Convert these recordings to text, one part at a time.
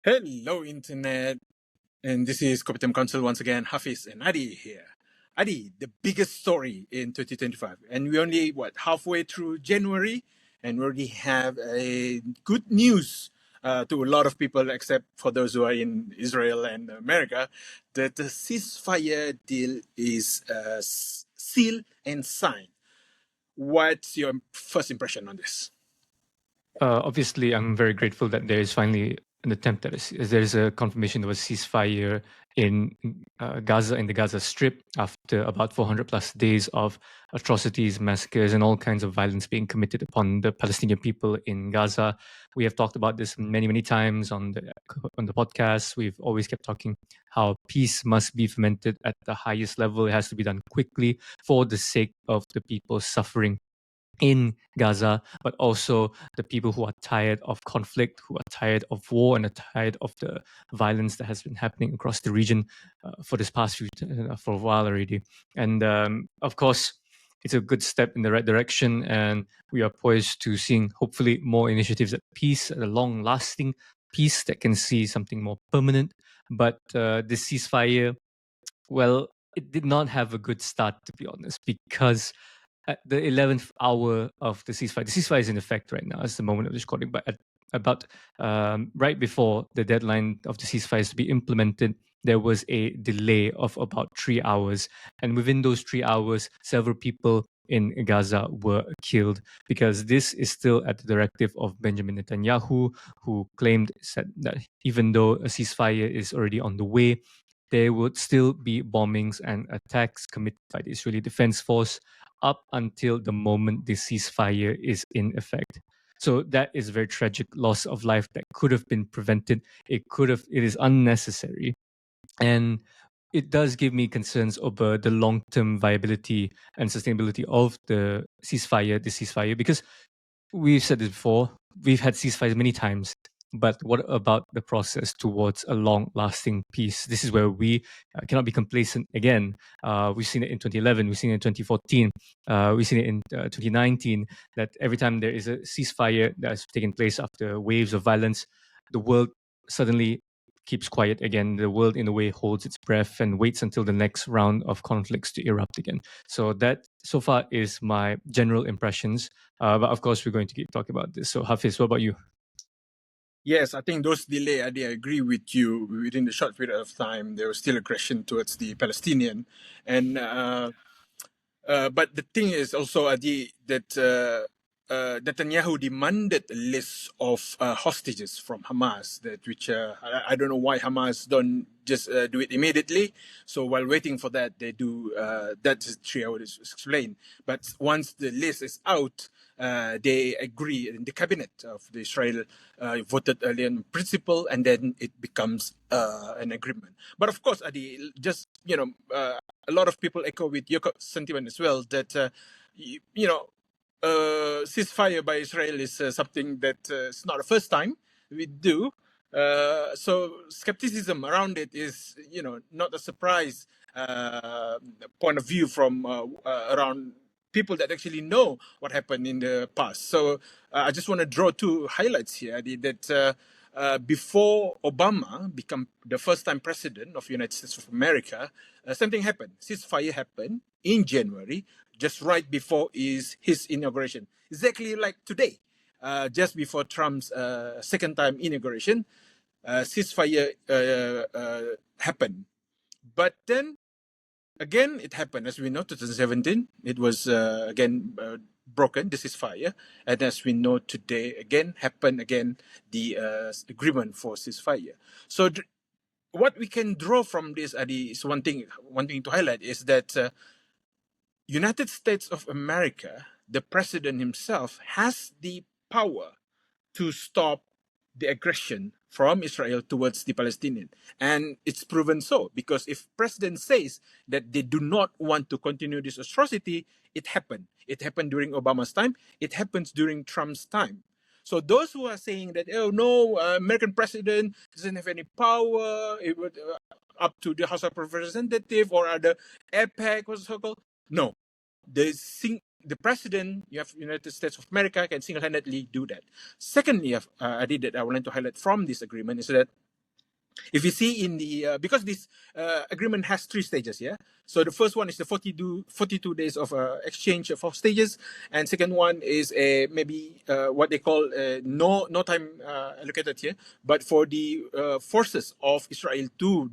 Hello, Internet. And this is Kopitiam Council once again. Hafiz and Adi here. Adi, the biggest story in 2025. And we only, halfway through January, and we already have a good news to a lot of people, except for those who are in Israel and America, that the ceasefire deal is sealed and signed. What's your first impression on this? Obviously, I'm very grateful that there is finally an attempt at there's a confirmation of a ceasefire in Gaza, in the Gaza Strip, after about 400 plus days of atrocities, massacres, and all kinds of violence being committed upon the Palestinian people in Gaza. We have talked about this many, many times on the podcast. We've always kept talking how peace must be fomented at the highest level. It has to be done quickly for the sake of the people suffering in Gaza, but also the people who are tired of conflict, who are tired of war, and are tired of the violence that has been happening across the region for this for a while already. And of course, it's a good step in the right direction, and we are poised to seeing hopefully more initiatives at peace, at a long-lasting peace that can see something more permanent. But this ceasefire, well, it did not have a good start, to be honest, because at the 11th hour of the ceasefire is in effect right now. It's the moment of this recording, but at about right before the deadline of the ceasefire is to be implemented, there was a delay of about 3 hours. And within those 3 hours, several people in Gaza were killed, because this is still at the directive of Benjamin Netanyahu, who said that even though a ceasefire is already on the way, there would still be bombings and attacks committed by the Israeli Defense Force up until the moment the ceasefire is in effect. So that is a very tragic loss of life that could have been prevented. It is unnecessary. And it does give me concerns over the long-term viability and sustainability of the ceasefire, because we've said this before, we've had ceasefires many times, but what about the process towards a long-lasting peace? This is where we cannot be complacent again. We've seen it in 2011, we've seen it in 2014, we've seen it in 2019, that every time there is a ceasefire that's taken place after waves of violence, the world suddenly keeps quiet again. The world, in a way, holds its breath and waits until the next round of conflicts to erupt again. So that, so far, is my general impressions. But of course, we're going to keep talking about this. So Hafiz, what about you? Yes, I think those delay, Adi, I agree with you. Within the short period of time, there was still aggression towards the Palestinian, and but the thing is also, Adi, that Netanyahu demanded a list of hostages from Hamas. That which I don't know why Hamas don't just do it immediately. So while waiting for that, they do. That's 3 hours explain. But once the list is out, they agree, and the cabinet of the Israel voted early on principle, and then it becomes an agreement. But of course, Adi, just a lot of people echo with your sentiment as well that ceasefire by Israel is something that is not the first time we do. So skepticism around it is, not a surprise point of view from around people that actually know what happened in the past. So I just want to draw two highlights here, Adi, that before Obama became the first-time president of the United States of America, something happened. Ceasefire happened in January, just right before his inauguration. Exactly like today, just before Trump's second-time inauguration, ceasefire happened. But then again, it happened. As we know, 2017, it was again broken, the ceasefire. And as we know today, again, happened again, the agreement for ceasefire. So what we can draw from this, Adi, is one thing to highlight is that United States of America, the president himself, has the power to stop the aggression from Israel towards the Palestinian. And it's proven so, because if president says that they do not want to continue this atrocity, it happened. It happened during Obama's time. It happens during Trump's time. So those who are saying that, oh no, American president doesn't have any power, it would up to the House of Representatives or other APEC, what's it so-called? No, the president, you have United States of America, can single-handedly do that. Secondly, I did that I wanted to highlight from this agreement is that If you see in the because this agreement has 3 stages, yeah. So the first one is the 42 days of exchange of hostages, and second one is a maybe what they call no time allocated here, but for the forces of Israel to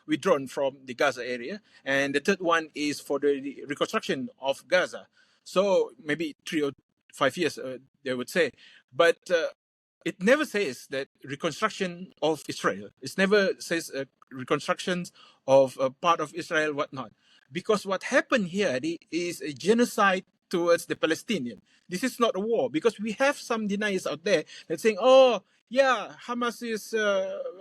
withdrawn from the Gaza area, and the third one is for the reconstruction of Gaza. So maybe 3 or 5 years, they would say, but it never says that reconstruction of Israel. It never says reconstructions of a part of Israel, whatnot. Because what happened here is a genocide towards the Palestinian. This is not a war, because we have some deniers out there that saying, oh, yeah, Hamas is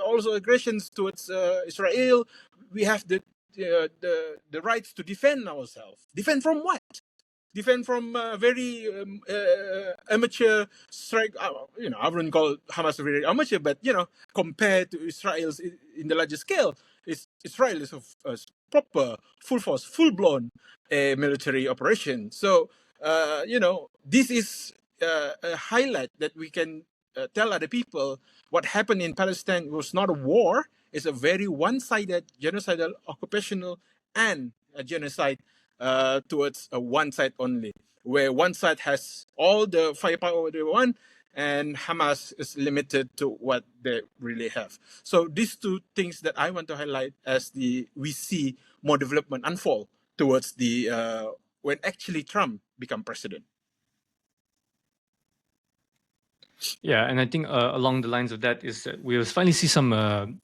also aggressions towards Israel. We have the rights to defend ourselves. Defend from what? Defend from very amateur strike. I wouldn't call Hamas very amateur, but compared to Israel's in the larger scale, Israel is a proper, full force, full blown military operation. So this is a highlight that we can tell other people what happened in Palestine was not a war. It's a very one-sided, genocidal, occupational, and a genocide towards one side only, where one side has all the firepower they want, and Hamas is limited to what they really have. So these two things that I want to highlight as we see more development unfold towards the when actually Trump become president. Yeah, and I think along the lines of that is that we'll finally see some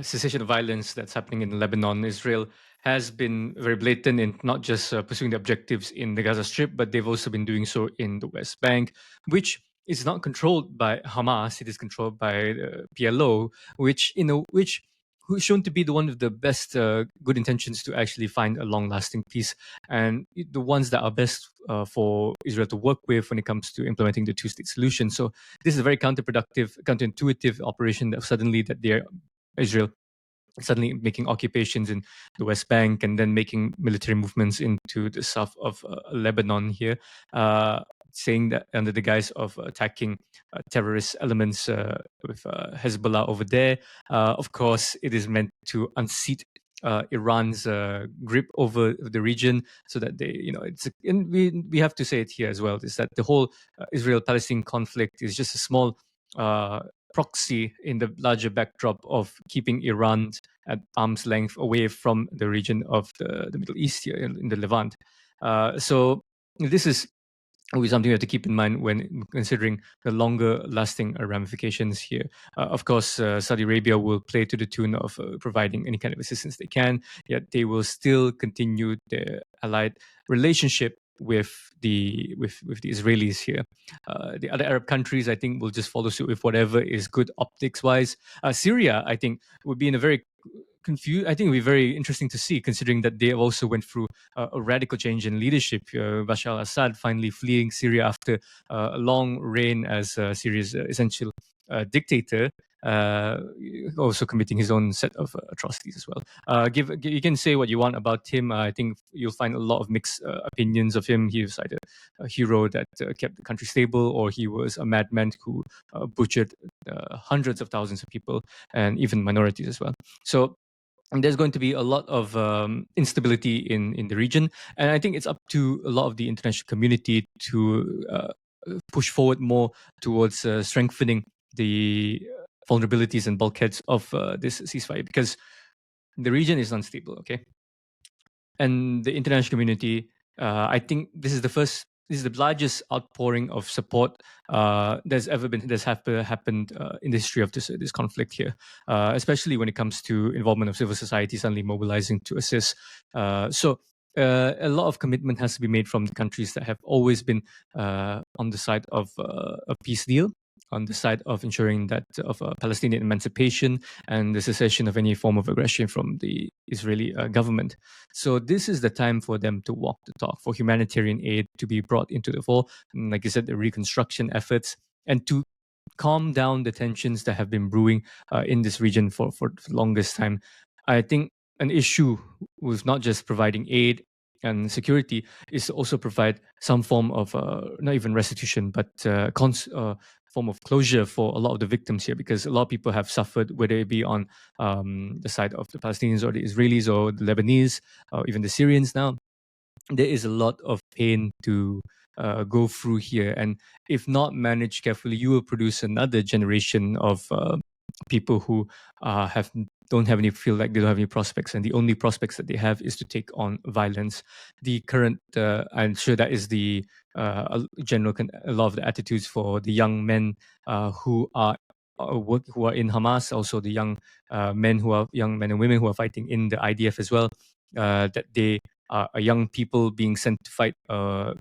cessation of violence that's happening in Lebanon. Israel has been very blatant in not just pursuing the objectives in the Gaza Strip, but they've also been doing so in the West Bank, which is not controlled by Hamas. It is controlled by PLO, who's shown to be the one of the best good intentions to actually find a long-lasting peace, and the ones that are best for Israel to work with when it comes to implementing the two-state solution. So this is a very counterproductive, counterintuitive operation that suddenly that they're Israel suddenly making occupations in the West Bank and then making military movements into the south of Lebanon here, saying that under the guise of attacking terrorist elements with Hezbollah over there. Of course, it is meant to unseat Iran's grip over the region, so that they, and we have to say it here as well, is that the whole Israel-Palestine conflict is just a small proxy in the larger backdrop of keeping Iran at arm's length away from the region of the Middle East here in the Levant. So this is always something we have to keep in mind when considering the longer lasting ramifications here. Of course, Saudi Arabia will play to the tune of providing any kind of assistance they can, yet they will still continue their allied relationship with the Israelis here. The other Arab countries, I think, will just follow suit with whatever is good optics wise. Syria, I think, would be in a very confused. I think it would be very interesting to see, considering that they also went through a radical change in leadership. Bashar al-Assad finally fleeing Syria after a long reign as Syria's essential dictator, also committing his own set of atrocities as well. You can say what you want about him. I think you'll find a lot of mixed opinions of him. He was either a hero that kept the country stable, or he was a madman who butchered hundreds of thousands of people and even minorities as well. So there's going to be a lot of instability in the region, and I think it's up to a lot of the international community to push forward more towards strengthening the vulnerabilities and bulkheads of this ceasefire, because the region is unstable, okay? And the international community, I think this is the largest outpouring of support that's happened in the history of this conflict here, especially when it comes to involvement of civil society suddenly mobilizing to assist. So a lot of commitment has to be made from the countries that have always been on the side of a peace deal, on the side of ensuring that of Palestinian emancipation and the cessation of any form of aggression from the Israeli government. So this is the time for them to walk the talk, for humanitarian aid to be brought into the fore, and like I said, the reconstruction efforts, and to calm down the tensions that have been brewing in this region for the longest time. I think an issue with not just providing aid and security is to also provide some form of not even restitution, but form of closure for a lot of the victims here, because a lot of people have suffered, whether it be on the side of the Palestinians or the Israelis or the Lebanese or even the Syrians now. There is a lot of pain to go through here, and if not managed carefully, you will produce another generation of people who don't have any feel like they don't have any prospects, and the only prospects that they have is to take on violence. The current, I'm sure that is the general, a lot of the attitudes for the young men who are in Hamas, also the young young men and women who are fighting in the IDF as well. That they are young people being sent to fight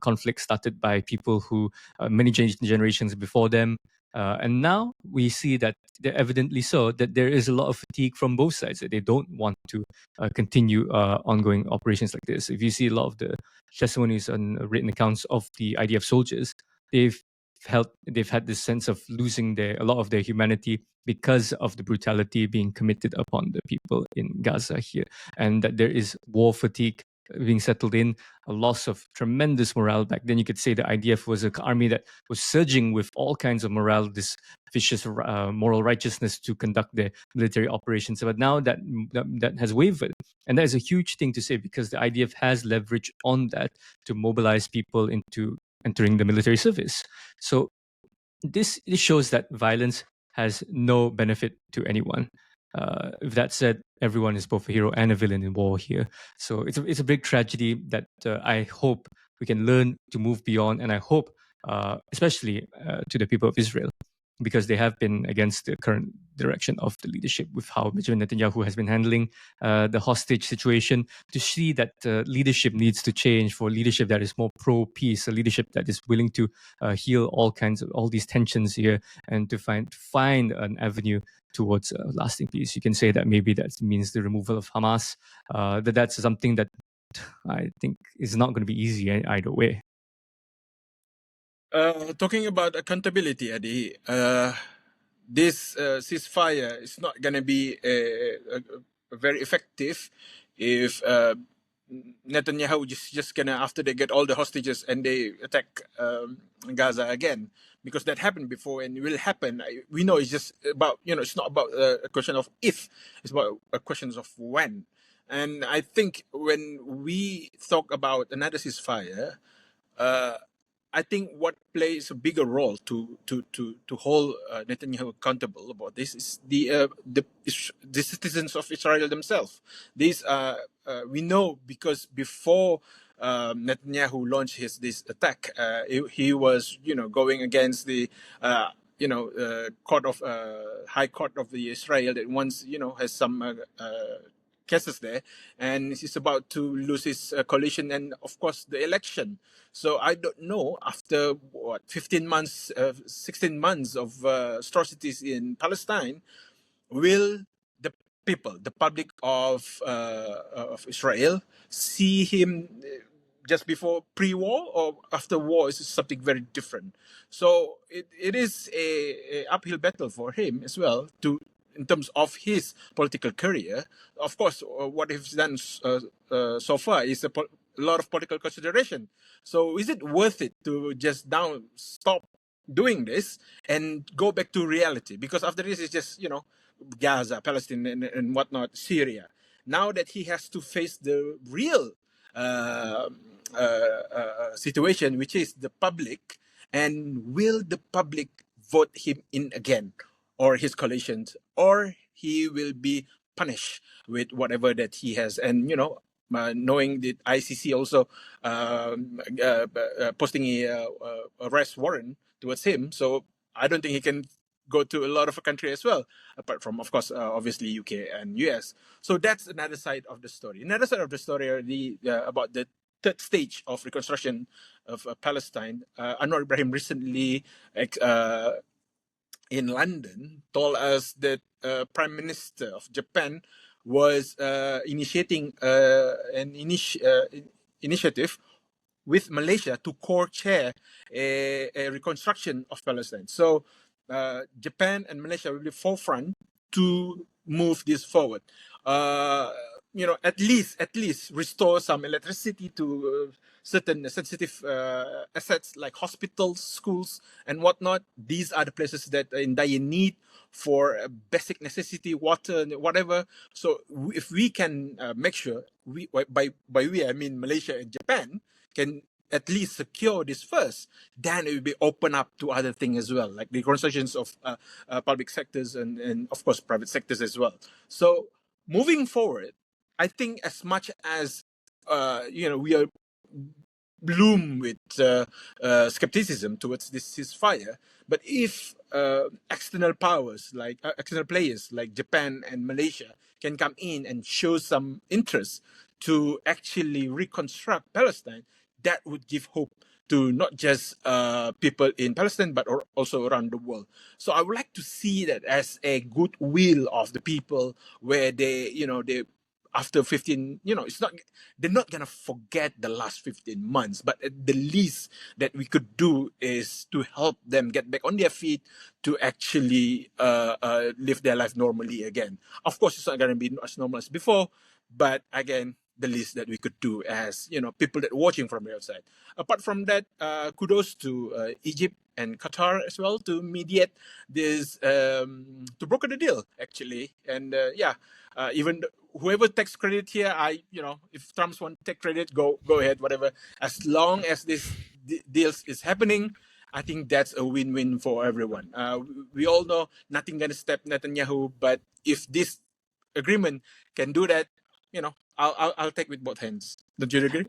conflicts started by people who many generations before them. And now we see that evidently so, that there is a lot of fatigue from both sides, that they don't want to continue ongoing operations like this. If you see a lot of the testimonies and written accounts of the IDF soldiers, they've had this sense of losing a lot of their humanity because of the brutality being committed upon the people in Gaza here, and that there is war fatigue being settled in, a loss of tremendous morale. Back then, you could say the IDF was an army that was surging with all kinds of morale, this vicious moral righteousness to conduct their military operations. But now that has wavered, and that is a huge thing to say, because the IDF has leverage on that to mobilize people into entering the military service. So this shows that violence has no benefit to anyone. With that said, everyone is both a hero and a villain in war here. So it's a big tragedy that I hope we can learn to move beyond, and I hope, especially to the people of Israel, because they have been against the current direction of the leadership with how Benjamin Netanyahu has been handling the hostage situation, to see that leadership needs to change for leadership that is more pro-peace, a leadership that is willing to heal all these tensions here, and to find an avenue towards lasting peace. You can say that maybe that means the removal of Hamas, that's something that I think is not going to be easy either way. Talking about accountability, Adi, this ceasefire is not going to be very effective if Netanyahu just gonna, after they get all the hostages and they attack Gaza again, because that happened before and it will happen. We know it's just about, it's not about a question of if, it's about a question of when. And I think when we talk about another ceasefire, I think what plays a bigger role to hold Netanyahu accountable about this is the citizens of Israel themselves. These we know, because before Netanyahu launched this attack, he was going against the court of high court of the Israel that once has some cases there, and he's about to lose his coalition and of course the election. So I don't know, after 15 months 16 months of atrocities in Palestine, will the people, the public of Israel, see him just before pre-war or after war? Is something very different. So it is a uphill battle for him as well, to in terms of his political career. Of course, what he's done so far is a lot of political consideration. So is it worth it to just now stop doing this and go back to reality? Because after this is just Gaza, Palestine, and whatnot, Syria. Now that he has to face the real situation, which is the public, and will the public vote him in again, or his coalitions, or he will be punished with whatever that he has? And knowing that ICC also posting a arrest warrant towards him, so I don't think he can go to a lot of a country as well, apart from, of course, obviously UK and US. So that's another side of the story. Another side of the story are about the third stage of reconstruction of Palestine. Anwar Ibrahim recently in London told us that Prime Minister of Japan was initiating an initiative with Malaysia to co-chair a reconstruction of Palestine. So Japan and Malaysia will be forefront to move this forward. at least restore some electricity to certain sensitive assets like hospitals, schools, and whatnot. These are the places that are in dire need for basic necessity, water, and whatever. So if we can make sure by we I mean Malaysia and Japan can at least secure this first, then it will be open up to other things as well, like the constructions of public sectors and of course private sectors as well. So moving forward, I think as much as we are bloom with skepticism towards this ceasefire, but if external powers like external players like Japan and Malaysia can come in and show some interest to actually reconstruct Palestine, that would give hope to not just people in Palestine, but also around the world. So I would like to see that as a goodwill of the people, where they after 15, it's not, they're not gonna forget the last 15 months, but at the least that we could do is to help them get back on their feet to actually live their life normally again. Of course, it's not gonna be as normal as before, but again, the least that we could do as people that are watching from the outside. Apart from that, kudos to Egypt and Qatar as well to mediate this, to broker the deal actually. And even whoever takes credit here, if Trump's want to take credit, go ahead, whatever. As long as this deals is happening, I think that's a win-win for everyone. We all know nothing gonna stop Netanyahu, but if this agreement can do that, I'll take with both hands. Don't you agree?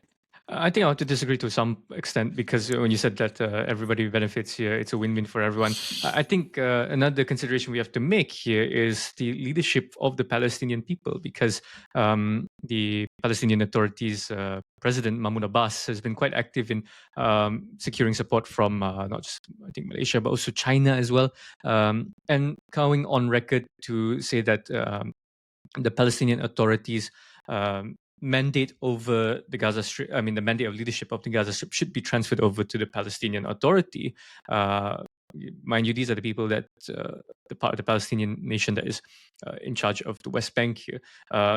I think I want to disagree to some extent, because when you said that everybody benefits here, it's a win-win for everyone. I think another consideration we have to make here is the leadership of the Palestinian people, because the Palestinian Authority's President Mahmoud Abbas has been quite active in securing support from not just, I think, Malaysia, but also China as well, and going on record to say that the Palestinian Authorities mandate over the Gaza Strip, the mandate of leadership of the Gaza Strip should be transferred over to the Palestinian Authority. Mind you, these are the people that, the part of the Palestinian nation that is in charge of the West Bank here.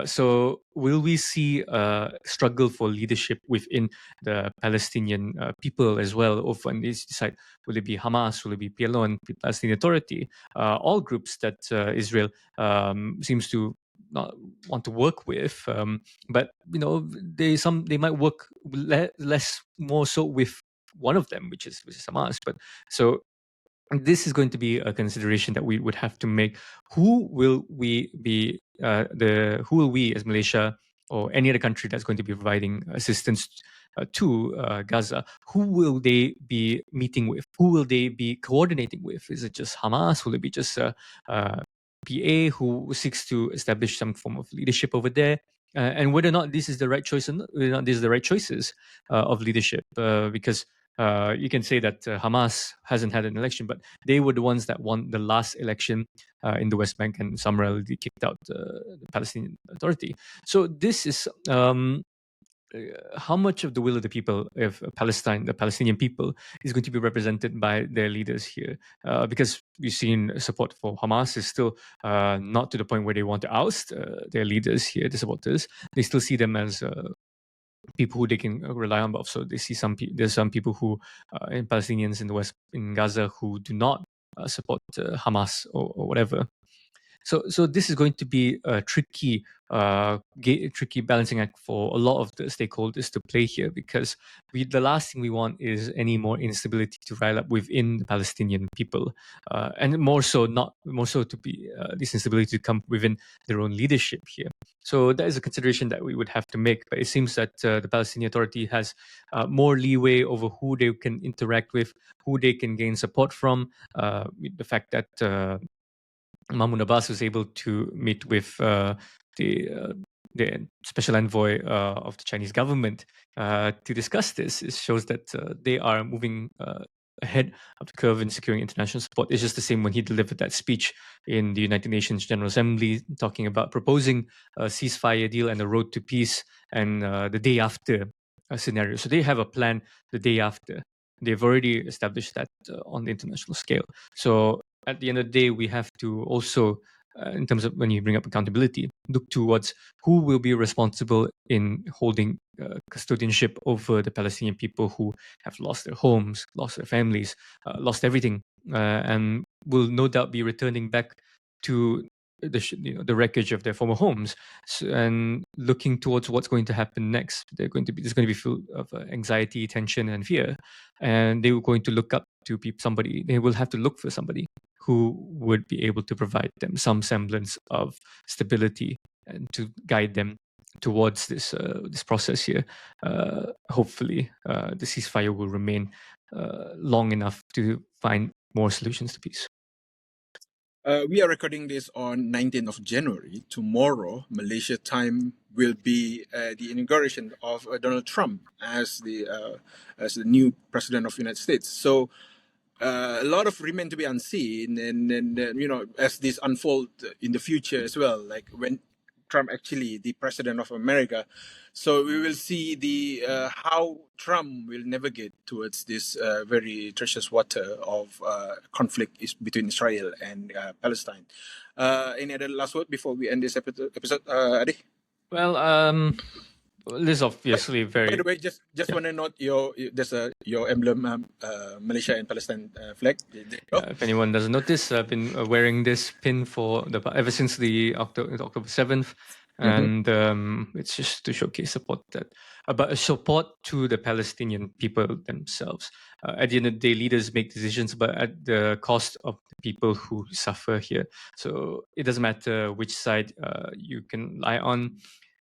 So will we see a struggle for leadership within the Palestinian people as well? Or when they decide, will it be Hamas, will it be PLO and the Palestinian Authority? All groups that Israel seems to not want to work with, but they might work less more so with one of them, which is Hamas. But so this is going to be a consideration that we would have to make. Who will we be? Who will we as Malaysia or any other country that's going to be providing assistance to Gaza? Who will they be meeting with? Who will they be coordinating with? Is it just Hamas? Will it be just PA who seeks to establish some form of leadership over there? And whether or not this is the right choice, or not, whether or not these are the right choices of leadership, because you can say that Hamas hasn't had an election, but they were the ones that won the last election in the West Bank and summarily kicked out the Palestinian Authority. So this is how much of the will of the people of Palestine, the Palestinian people, is going to be represented by their leaders here? Because we've seen support for Hamas is still not to the point where they want to oust their leaders here, the supporters. They still see them as people who they can rely on. But also they see there's some people who, in Palestinians in the West, in Gaza, who do not support Hamas or whatever. So this is going to be a tricky balancing act for a lot of the stakeholders to play here, because the last thing we want is any more instability to rile up within the Palestinian people, and more so to be this instability to come within their own leadership here. So that is a consideration that we would have to make. But it seems that the Palestinian Authority has more leeway over who they can interact with, who they can gain support from. The fact that Mahmoud Abbas was able to meet with the special envoy of the Chinese government to discuss this. It shows that they are moving ahead of the curve in securing international support. It's just the same when he delivered that speech in the United Nations General Assembly, talking about proposing a ceasefire deal and a road to peace, and the day after scenario. So they have a plan the day after. They've already established that on the international scale. So at the end of the day, we have to also in terms of when you bring up accountability, look towards who will be responsible in holding custodianship over the Palestinian people who have lost their homes, lost their families, lost everything, and will no doubt be returning back to the wreckage of their former homes, and looking towards what's going to happen next. There's going to be full of anxiety, tension, and fear, and they were going to look up to somebody. They will have to look for somebody who would be able to provide them some semblance of stability and to guide them towards this process here. Hopefully, the ceasefire will remain long enough to find more solutions to peace. We are recording this on 19th of January. Tomorrow, Malaysia time, will be the inauguration of Donald Trump as the new president of the United States. So a lot of remain to be unseen, and as this unfold in the future as well, like when Trump actually the president of America. So we will see the how Trump will navigate towards this very treacherous water of conflict between Israel and Palestine. Any other last word before we end this episode, Adi? Well, this is obviously very. By the way, just want to note there's your emblem, Malaysia and Palestine flag. There you go. If anyone doesn't notice, I've been wearing this pin ever since the October 7th, and it's just to showcase support support to the Palestinian people themselves. At the end of the day, leaders make decisions, but at the cost of the people who suffer here. So it doesn't matter which side you can lie on.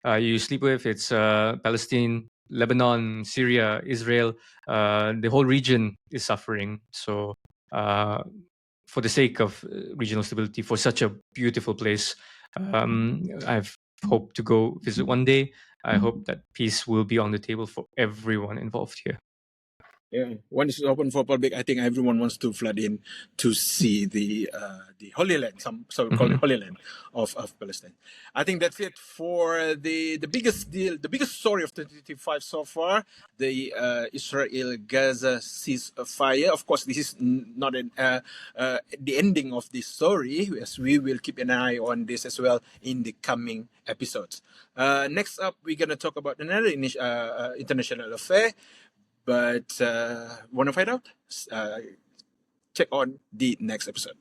You sleep with, it's Palestine, Lebanon, Syria, Israel. The whole region is suffering. So for the sake of regional stability, for such a beautiful place, I've hoped to go visit one day. I hope that peace will be on the table for everyone involved here. Yeah, when it's open for public, I think everyone wants to flood in to see the Holy Land, some call it Holy Land of Palestine. I think that's it for the biggest deal, the biggest story of 2025 so far, the Israel-Gaza ceasefire. Of course, this is not the ending of this story, as we will keep an eye on this as well in the coming episodes. Next up, we're going to talk about another international affair. But want to find out? Check on the next episode.